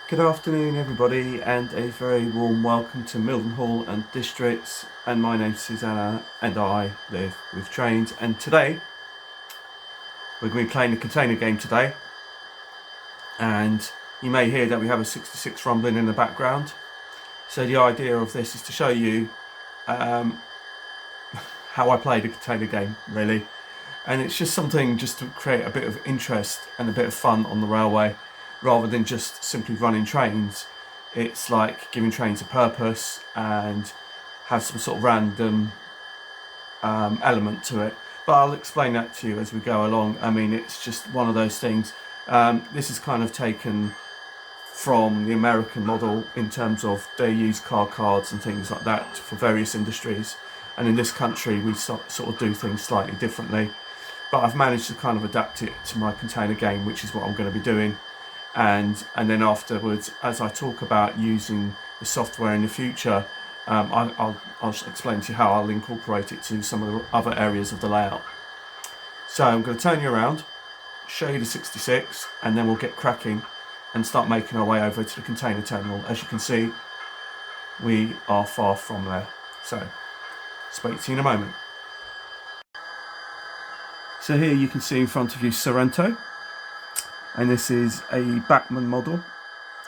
Good afternoon, everybody, and a very warm welcome to Mildenhall and Districts. And my name's Susanna, and I live with Trains. And today, we're going to be playing a container game today. And you may hear that we have a 66 rumbling in the background. So the idea of this is to show you how I play the container game, really. And it's just something just to create a bit of interest and a bit of fun on the railway, rather than just simply running trains. It's like giving trains a purpose and have some sort of random element to it. But I'll explain that to you as we go along. I mean, it's just one of those things. This is kind of taken from the American model in terms of they use car cards and things like that for various industries. And in this country, we sort of do things slightly differently. But I've managed to kind of adapt it to my container game, which is what I'm going to be doing. And then afterwards, as I talk about using the software in the future, I'll explain to you how I'll incorporate it to some of the other areas of the layout. So I'm going to turn you around, show you the 66, and then we'll get cracking and start making our way over to the container terminal. As you can see, we are far from there. So, speak to you in a moment. So here you can see in front of you Sorrento. And this is a Bachmann model,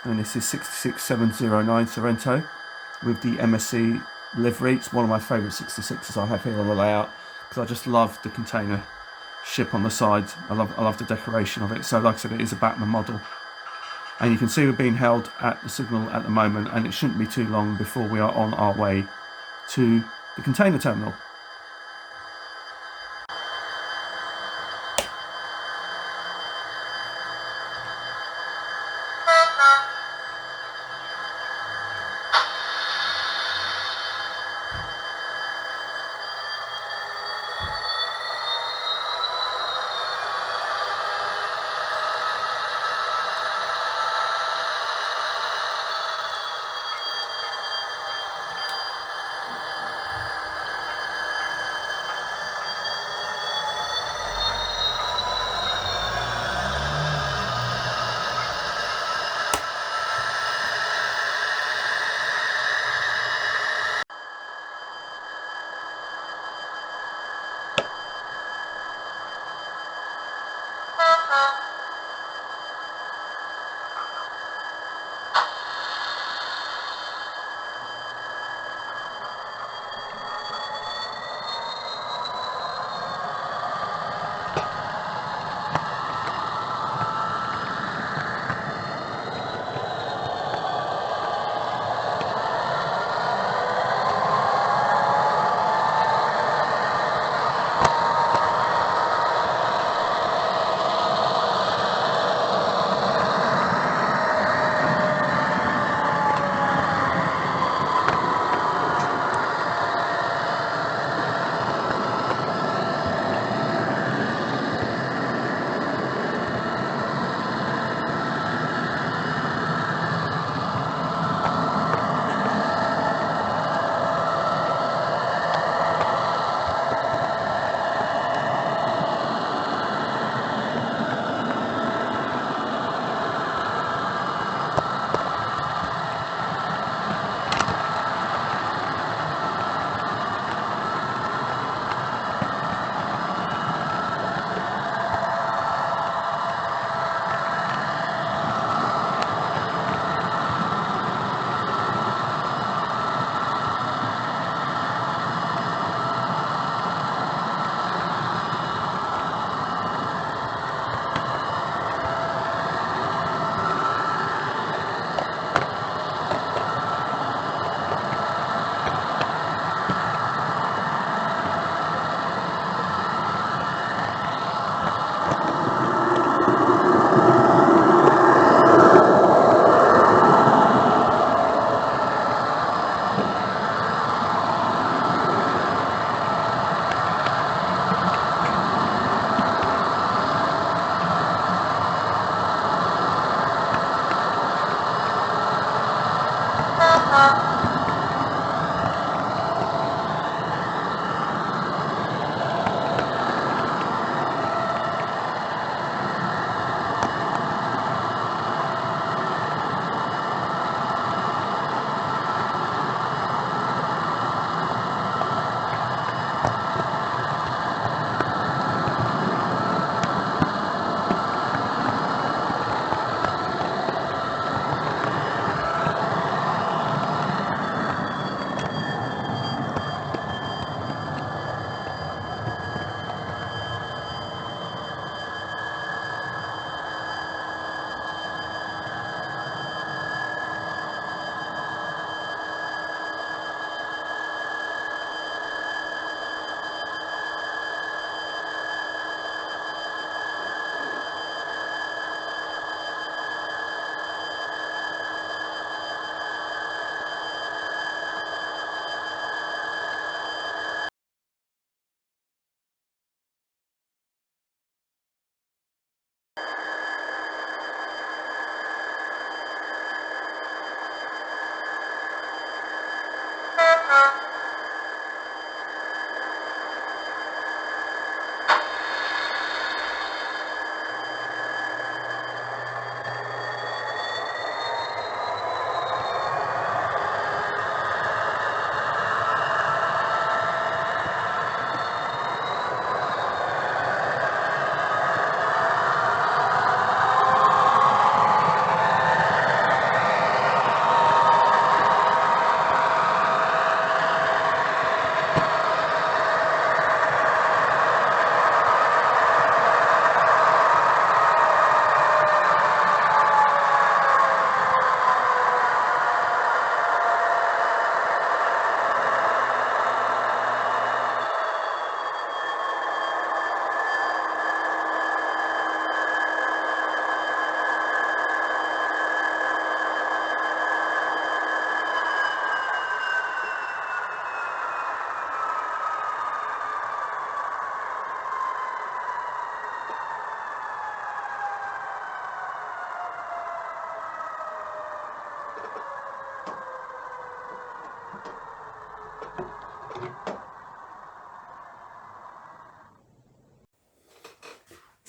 and this is 66709 Sorrento with the MSC livery. It's one of my favourite 66s I have here on the layout because I just love the container ship on the side. I love the decoration of it. So like I said, it is a Bachmann model, and you can see we're being held at the signal at the moment, and it shouldn't be too long before we are on our way to the container terminal.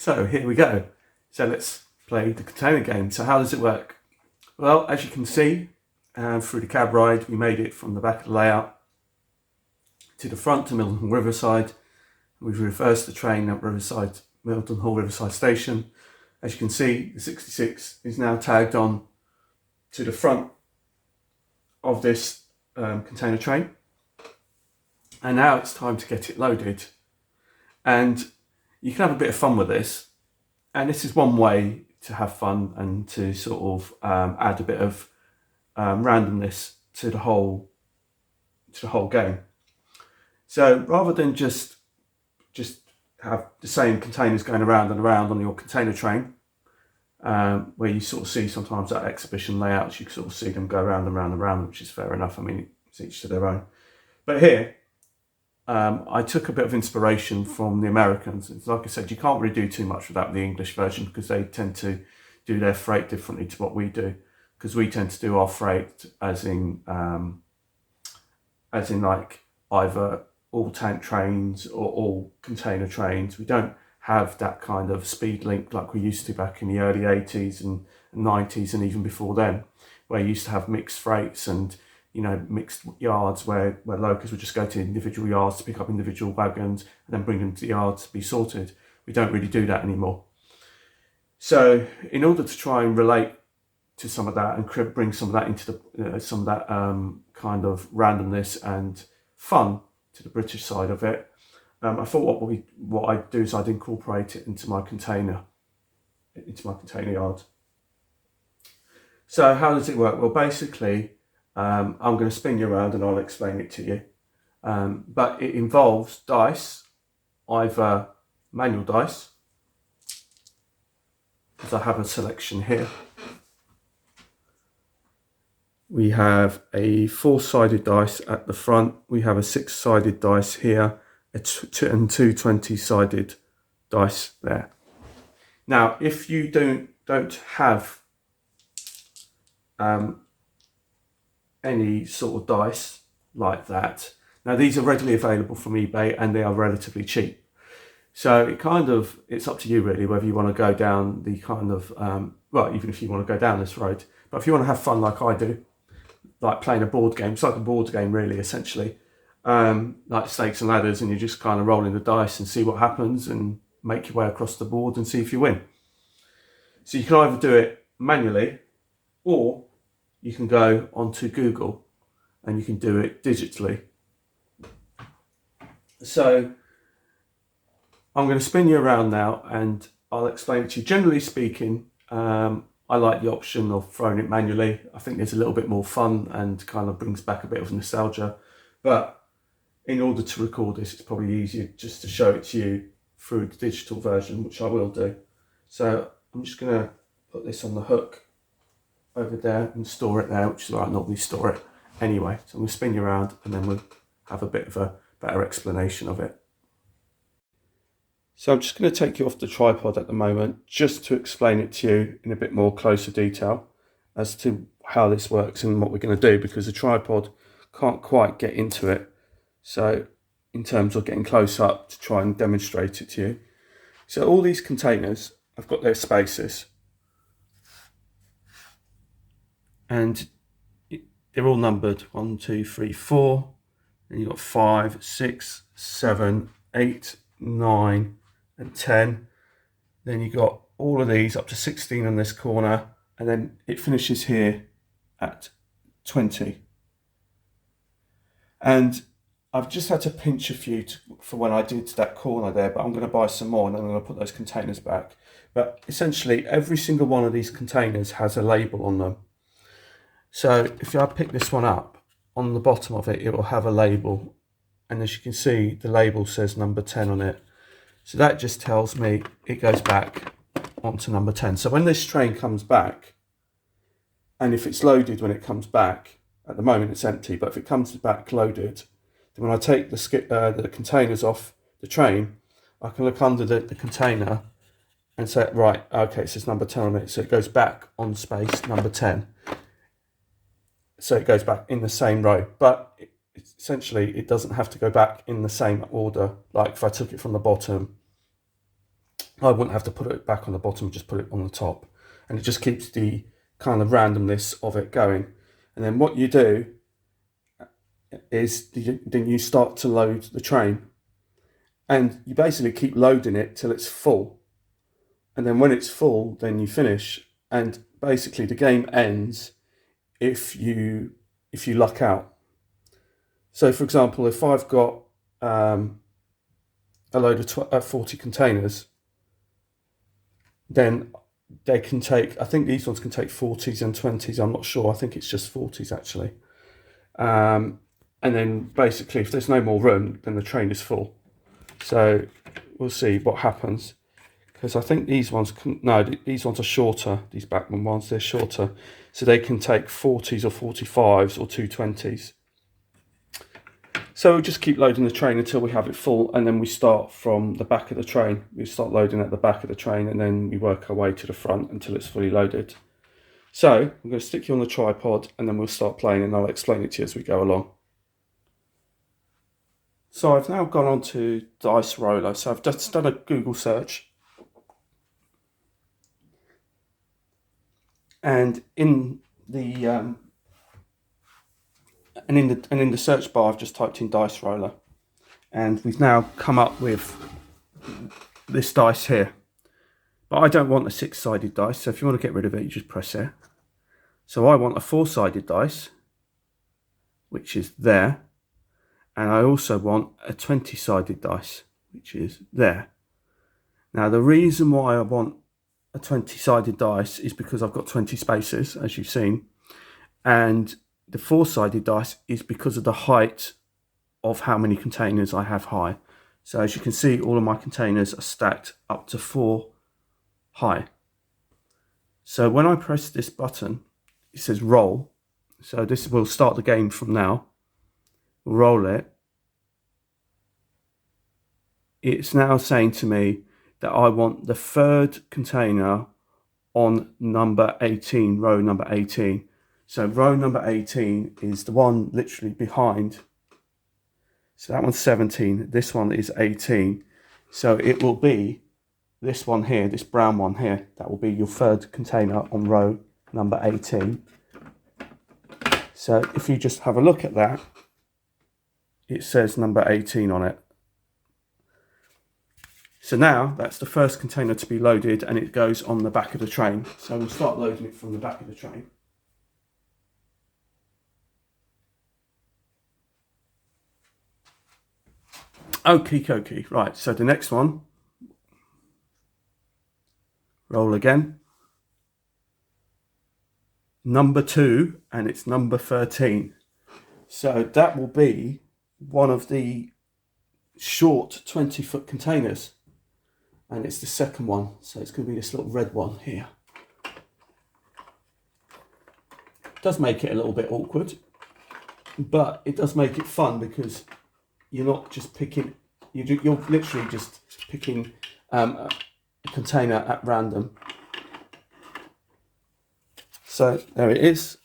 So here we go. So let's play the container game. So how does it work? Well, as you can see, through the cab ride, we made it from the back of the layout to the front to Mildenhall Riverside. We've reversed the train at Mildenhall Riverside Station. As you can see, the 66 is now tagged on to the front of this container train. And now it's time to get it loaded. And you can have a bit of fun with this. And this is one way to have fun and to sort of add a bit of randomness to the whole game. So rather than just have the same containers going around and around on your container train, where you sort of see sometimes at exhibition layouts, you can sort of see them go around and round and round, which is fair enough. I mean, it's each to their own. But here, I took a bit of inspiration from the Americans. It's like I said, you can't really do too much without the English version because they tend to do their freight differently to what we do. Because we tend to do our freight as in like either all tank trains or all container trains. We don't have that kind of speed link like we used to back in the early 80s and 90s and even before then, where you used to have mixed freights and mixed yards where locals would just go to individual yards to pick up individual wagons and then bring them to the yards to be sorted. We don't really do that anymore. So in order to try and relate to some of that and bring some of that into some of that kind of randomness and fun to the British side of it, I thought what I'd do is I'd incorporate it into my container yard. So how does it work? Well, basically, I'm going to spin you around and I'll explain it to you. But it involves dice, either manual dice, because I have a selection here. We have a 4-sided dice at the front. We have a 6-sided dice here, and two 20-sided dice there. Now, if you don't have any sort of dice like that, now these are readily available from eBay and they are relatively cheap. So it's up to you really whether you want to go down the kind of even if you want to go down this road. But if you want to have fun like I do, like playing a board game, it's like a board game really, essentially, like Snakes and Ladders, and you're just kind of rolling the dice and see what happens and make your way across the board and see if you win. So you can either do it manually or you can go onto Google and you can do it digitally. So I'm going to spin you around now and I'll explain it to you. Generally speaking, I like the option of throwing it manually. I think there's a little bit more fun and kind of brings back a bit of nostalgia. But in order to record this, it's probably easier just to show it to you through the digital version, which I will do. So I'm just going to put this on the hook over there and store it there, which is where I normally store it anyway. So I'm going to spin you around and then we'll have a bit of a better explanation of it. So I'm just going to take you off the tripod at the moment just to explain it to you in a bit more closer detail as to how this works and what we're going to do, because the tripod can't quite get into it. So in terms of getting close up to try and demonstrate it to you. So all these containers have got their spaces and they're all numbered 1, 2, 3, 4. Then you've got 5, 6, 7, 8, 9 and 10. Then you got all of these up to 16 on this corner, and then it finishes here at 20. And I've just had to pinch a few for when I did that corner there, but I'm going to buy some more and then I'm going to put those containers back. But essentially every single one of these containers has a label on them. So if I pick this one up, on the bottom of it, it will have a label, and as you can see, the label says number 10 on it. So that just tells me it goes back onto number 10. So when this train comes back, and if it's loaded when it comes back, at the moment it's empty, but if it comes back loaded, then when I take the containers off the train, I can look under the container and say, right, okay, it says number 10 on it. So it goes back on space number 10. So it goes back in the same row, but essentially it doesn't have to go back in the same order. Like if I took it from the bottom I wouldn't have to put it back on the bottom, just put it on the top. And it just keeps the kind of randomness of it going. And then what you do is then you start to load the train. And you basically keep loading it till it's full. And then when it's full, then you finish. And basically the game ends if you luck out. So for example, if I've got a load of 40 containers, then they can take, I think these ones can take 40s and 20s, I'm not sure, I think it's just 40s actually. And then basically if there's no more room, then the train is full. So we'll see what happens, because I think these ones can, no, these ones are shorter, these Bachmann ones, they're shorter, so they can take 40s or 45s or 220s. So we'll just keep loading the train until we have it full, and then we start from the back of the train. We start loading at the back of the train, and then we work our way to the front until it's fully loaded. So I'm going to stick you on the tripod, and then we'll start playing, and I'll explain it to you as we go along. So I've now gone on to Dice Roller. So I've just done a Google search, and in the in the search bar, I've just typed in Dice Roller, and we've now come up with this dice here. But I don't want a 6-sided dice, so if you want to get rid of it, you just press there. So I want a 4-sided dice, which is there, and I also want a 20-sided dice, which is there. Now the reason why I want a 20-sided dice is because I've got 20 spaces, as you've seen, and the 4-sided dice is because of the height of how many containers I have high. So as you can see, all of my containers are stacked up to 4 high. So when I press this button, it says roll. So this will start the game from now. We'll roll it. It's now saying to me that I want the 3rd container on number 18, row number 18. So row number 18 is the one literally behind. So that one's 17, this one is 18. So it will be this one here, this brown one here, that will be your 3rd container on row number 18. So if you just have a look at that, it says number 18 on it. So now that's the 1st container to be loaded, and it goes on the back of the train. So we'll start loading it from the back of the train. Okie dokie, right, so the next one, roll again. Number 2, and it's number 13. So that will be one of the short 20-foot containers, and it's the 2nd one. So it's going to be this little red one here. It does make it a little bit awkward, but it does make it fun because you're not just picking, you're literally just picking a container at random. So there it is.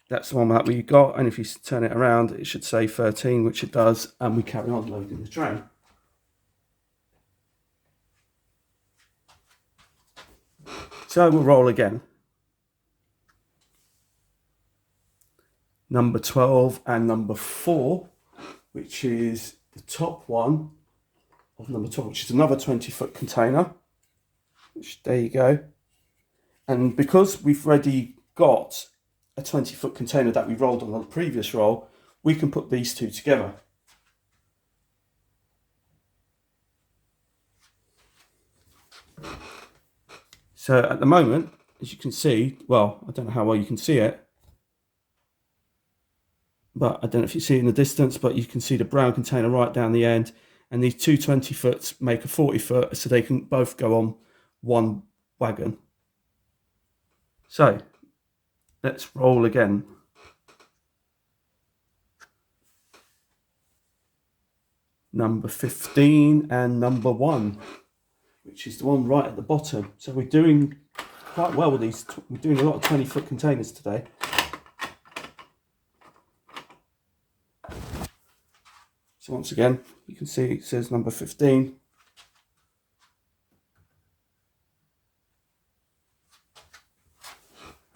That's the one that we got, and if you turn it around, it should say 13, which it does, and we carry on loading the train. So we'll roll again. Number 12 and number 4, which is the top one of number 12, which is another 20-foot container. Which, there you go. And because we've already got a 20-foot container that we rolled on the previous roll, we can put these two together. So at the moment, as you can see, well, I don't know how well you can see it, but I don't know if you see it in the distance, but you can see the brown container right down the end, and these two 20-foots make a 40-foot, so they can both go on one wagon. So let's roll again. Number 15 and number 1, which is the one right at the bottom. So we're doing quite well with these. We're doing a lot of 20-foot containers today. So once again, you can see it says number 15.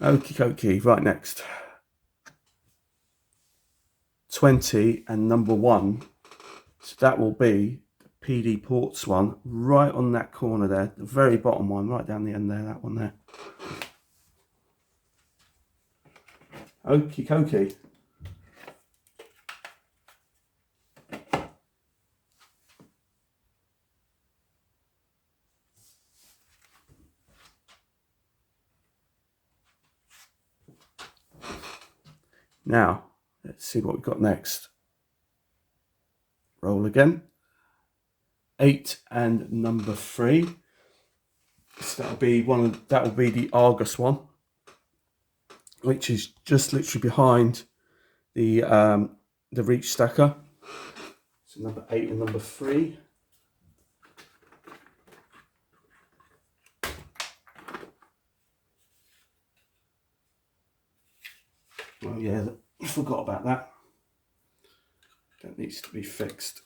Okie dokie, right, next. 20 and number 1. So that will be the PD Ports one, right on that corner there, the very bottom one, right down the end there, that one there. Okie dokie. Now, let's see what we've got next. Roll again. 8 and number 3. So that'll be the Argus one, which is just literally behind the reach stacker. So number 8 and number 3. Oh yeah, I forgot about that. That needs to be fixed.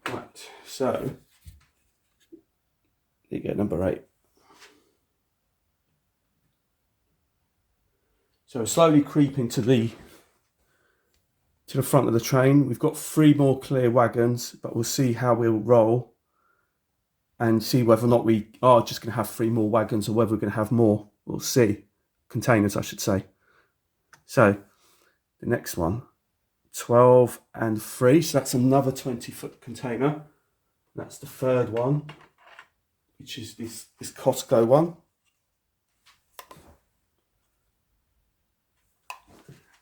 Right, so you get number 8. So slowly creeping to the front of the train. We've got 3 more clear wagons, but we'll see how we'll roll and see whether or not we are just going to have 3 more wagons or whether we're going to have more. We'll see. Containers, I should say. So the next one, 12 and 3. So that's another 20-foot container. That's the 3rd one, which is this Costco one.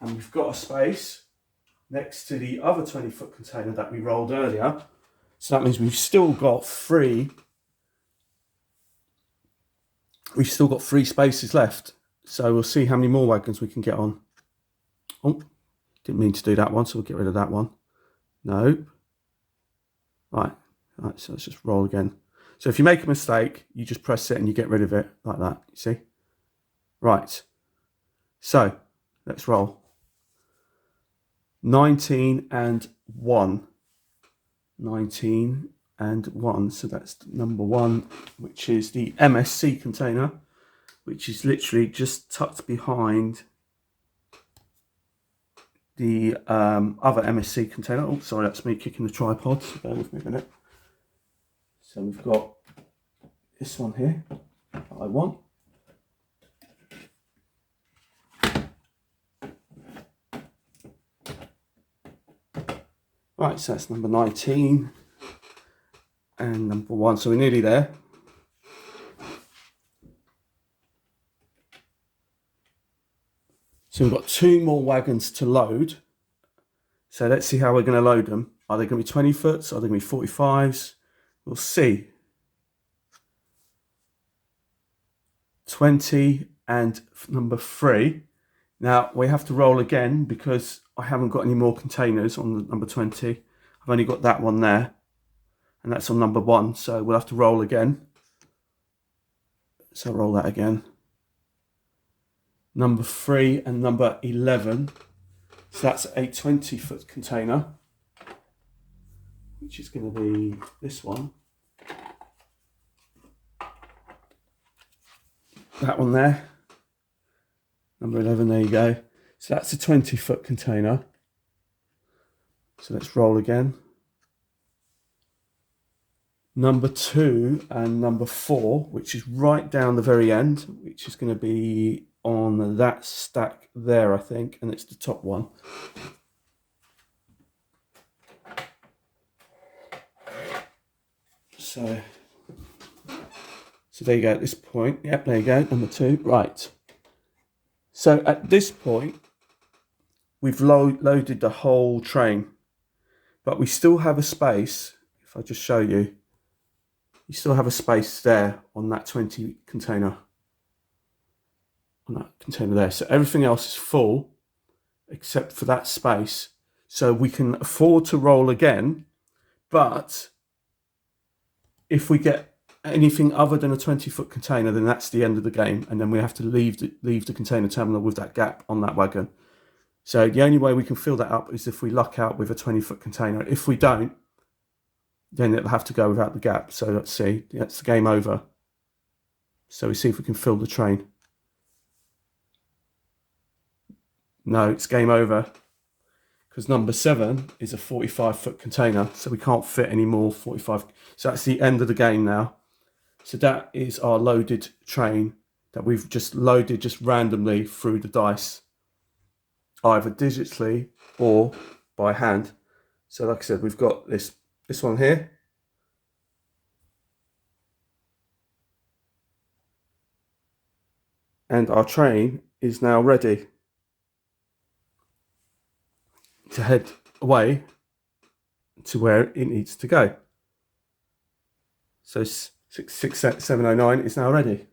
And we've got a space next to the other 20-foot container that we rolled earlier. So that means we've still got 3 spaces left. So we'll see how many more wagons we can get on. Oh, didn't mean to do that one, so we'll get rid of that one. Nope. Right, so let's just roll again. So if you make a mistake, you just press it and you get rid of it like that, you see? Right, so let's roll. 19 and 1. 19 and 1. So that's number 1, which is the MSC container, which is literally just tucked behind the other MSC container. Oh, sorry, that's me kicking the tripod. So bear with me a minute. So we've got this one here that I want. Right, so that's number 19 and number 1. So we're nearly there. So we've got 2 more wagons to load. So let's see how we're going to load them. Are they going to be 20 foots? Are they going to be 45s? We'll see. 20 and number 3. Now we have to roll again because I haven't got any more containers on the number 20. I've only got that one there, and that's on number 1. So we'll have to roll again. So roll that again. Number 3 and number 11. So that's a 20-foot container, which is going to be this one. That one there. Number 11, there you go. So that's a 20-foot container. So let's roll again. Number 2 and number 4, which is right down the very end, which is going to be on that stack there, I think, and it's the top one. So there you go at this point. Yep, there you go, number 2. Right. So at this point, we've loaded the whole train, but we still have a space. If I just show you, you still have a space there on that 20 container. On that container there. So everything else is full except for that space. So we can afford to roll again, but if we get anything other than a 20-foot container, then that's the end of the game, and then we have to leave the container terminal with that gap on that wagon. So the only way we can fill that up is if we luck out with a 20-foot container. If we don't, then it'll have to go without the gap. So let's see, that's the game over. So we see if we can fill the train. No, it's game over, because number 7 is a 45-foot container, so we can't fit any more 45. So that's the end of the game now. So that is our loaded train that we've just loaded just randomly through the dice, either digitally or by hand. So like I said, we've got this one here. And our train is now ready to head away to where it needs to go. So 6709 is now ready.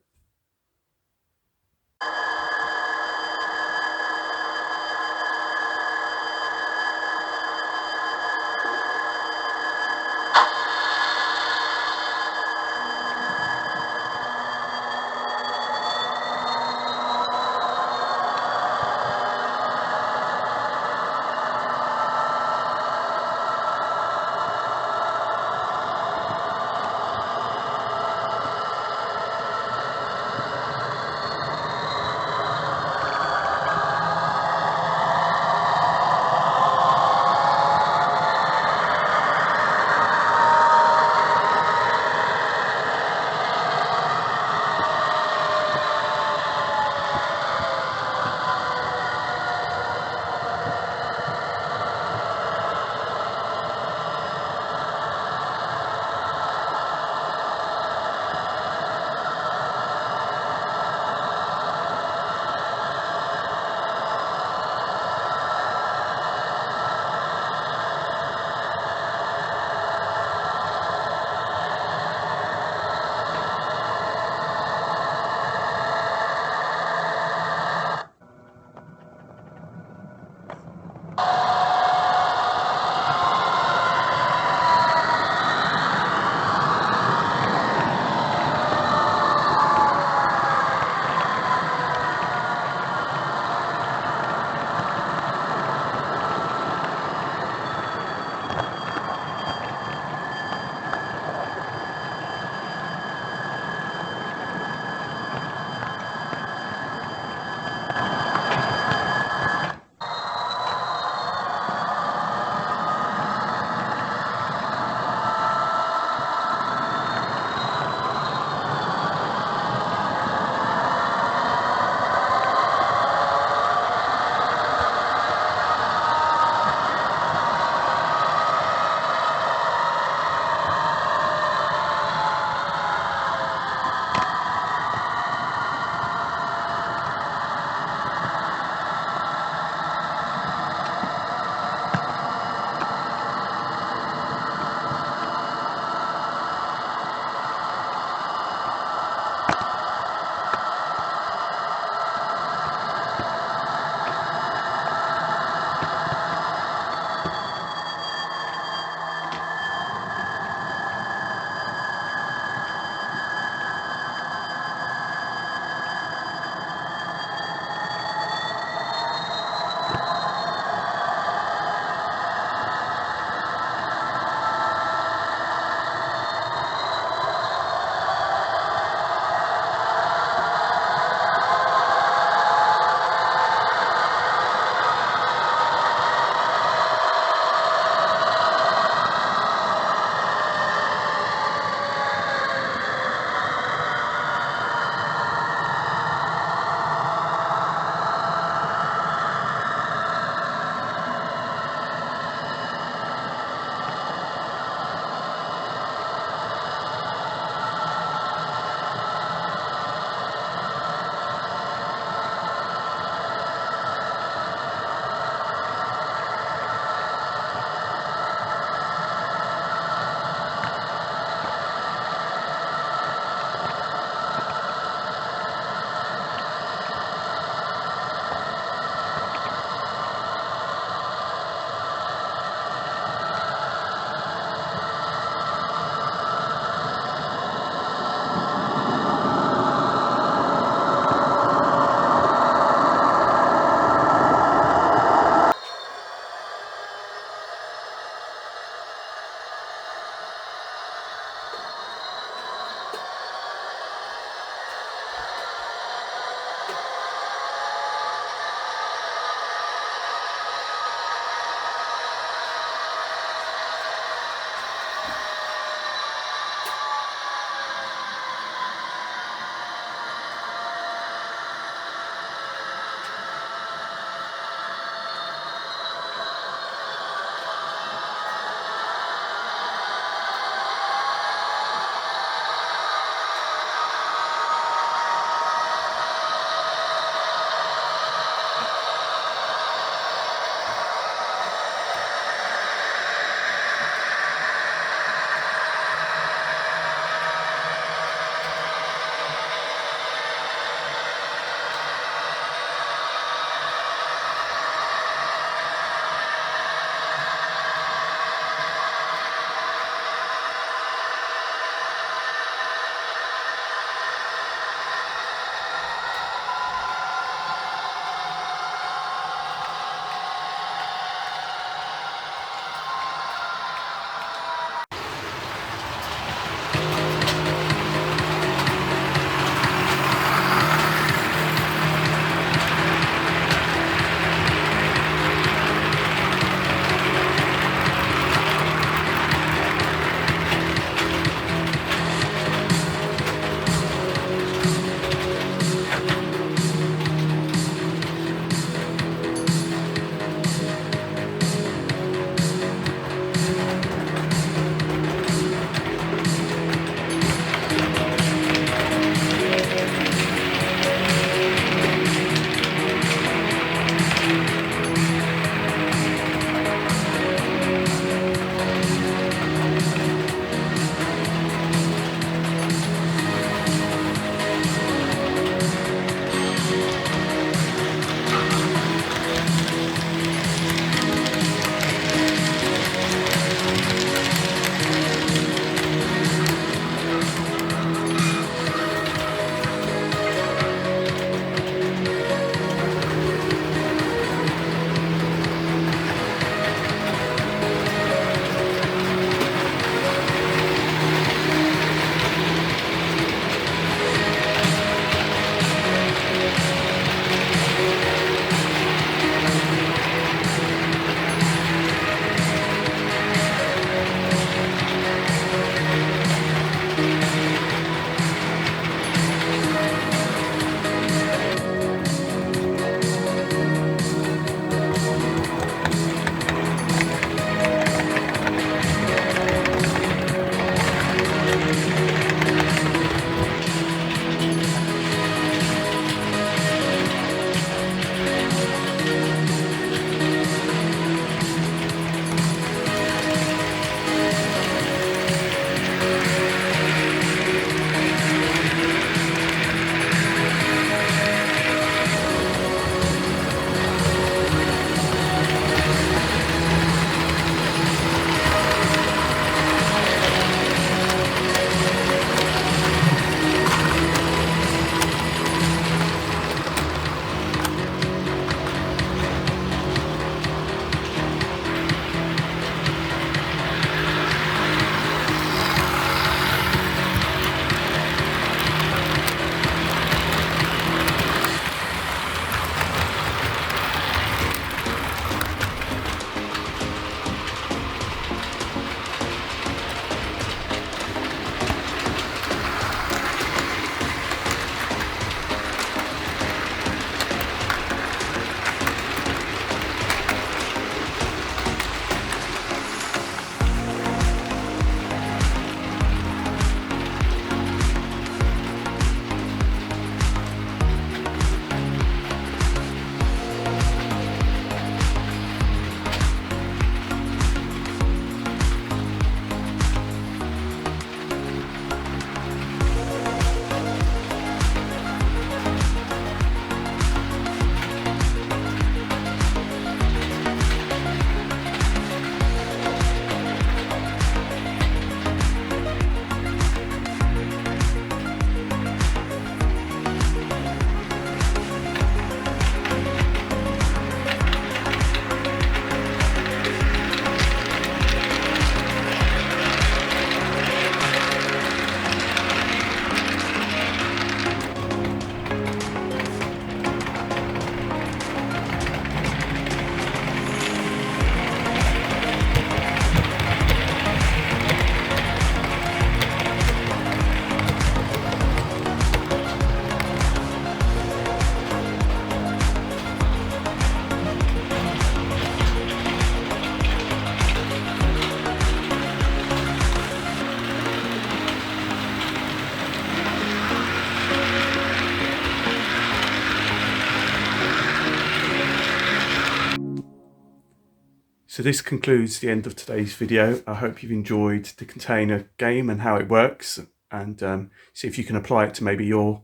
So this concludes the end of today's video. I hope you've enjoyed the container game and how it works, and see if you can apply it to maybe your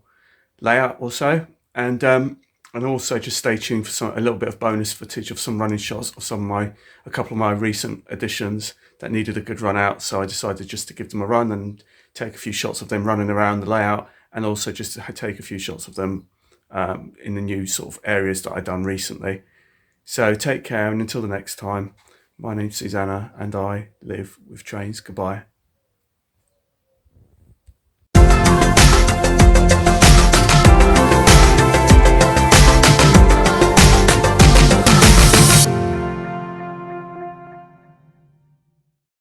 layout or so. And also just stay tuned for a little bit of bonus footage of some running shots of a couple of my recent additions that needed a good run out. So I decided just to give them a run and take a few shots of them running around the layout, and also just to take a few shots of them in the new sort of areas that I've done recently. So take care, and until the next time, my name's Susanna and I live with trains. Goodbye.